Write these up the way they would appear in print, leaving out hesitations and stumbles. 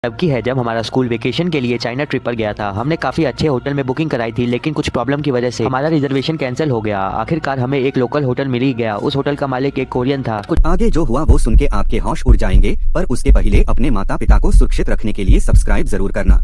तब की है जब हमारा स्कूल वेकेशन के लिए चाइना ट्रिप पर गया था। हमने काफी अच्छे होटल में बुकिंग कराई थी, लेकिन कुछ प्रॉब्लम की वजह से हमारा रिजर्वेशन कैंसिल हो गया। आखिरकार हमें एक लोकल होटल मिल ही गया। उस होटल का मालिक एक कोरियन था। कुछ आगे जो हुआ वो सुन के आपके होश उड़ जाएंगे, पर उसके पहले अपने माता पिता को सुरक्षित रखने के लिए सब्सक्राइब जरूर करना।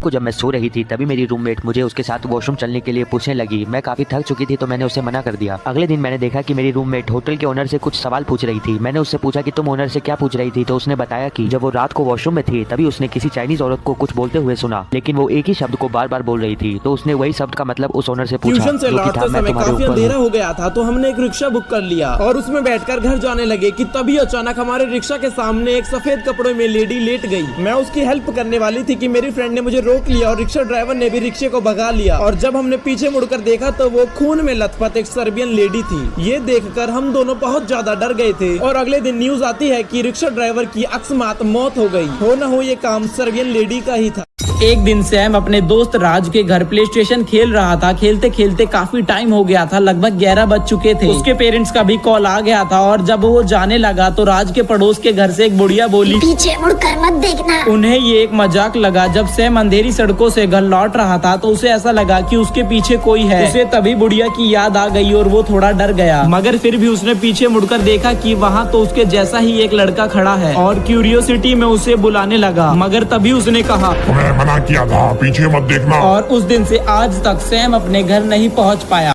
को जब मैं सो रही थी तभी मेरी रूममेट मुझे उसके साथ वॉशरूम चलने के लिए पूछने लगी। मैं काफी थक चुकी थी तो मैंने उसे मना कर दिया। अगले दिन मैंने देखा कि मेरी रूममेट होटल के ओनर से कुछ सवाल पूछ रही थी। मैंने उससे पूछा कि तुम ओनर से क्या पूछ रही थी, तो उसने बताया कि जब वो रात को वॉशरूम में थी तभी उसने किसी चाइनीज औरत को कुछ बोलते हुए सुना, लेकिन वो एक ही शब्द को बार बार बोल रही थी। तो उसने वही शब्द का मतलब उस ओनर से पूछा। ट्यूशन से लौटते समय काफी अंधेरा हो गया था, तो हमने एक रिक्शा बुक कर लिया और उसमें बैठकर घर जाने लगे कि तभी अचानक हमारे रिक्शा के सामने एक सफेद कपड़ों में लेडी लेट गई। मैं उसकी हेल्प करने वाली थी कि मेरी फ्रेंड ने मुझे रोक लिया और रिक्शा ड्राइवर ने भी रिक्शे को भगा लिया। और जब हमने पीछे मुड़कर देखा तो वो खून में लथपथ एक सर्बियन लेडी थी। ये देखकर हम दोनों बहुत ज्यादा डर गए थे। और अगले दिन न्यूज आती है कि रिक्शा ड्राइवर की अकस्मात मौत हो गई। हो न हो ये काम सर्बियन लेडी का ही था। एक दिन सैम अपने दोस्त राज के घर प्ले स्टेशन खेल रहा था। खेलते खेलते काफी टाइम हो गया था, लगभग 11 बज चुके थे। उसके पेरेंट्स का भी कॉल आ गया था और जब वो जाने लगा तो राज के पड़ोस के घर से एक बुढ़िया बोली, पीछे मुड़कर मत देखना। उन्हें ये एक मजाक लगा। जब सैम अंधेरी सड़कों से घर लौट रहा था तो उसे ऐसा लगा कि उसके पीछे कोई है। उसे तभी बुढ़िया की याद आ गई और वो थोड़ा डर गया, मगर फिर भी उसने पीछे मुड़कर देखा कि वहाँ तो उसके जैसा ही एक लड़का खड़ा है और क्यूरियोसिटी में उसे बुलाने लगा। मगर तभी उसने कहा, मैं मना किया था, पीछे मत देखना। और उस दिन से आज तक सैम अपने घर नहीं पहुंच पाया।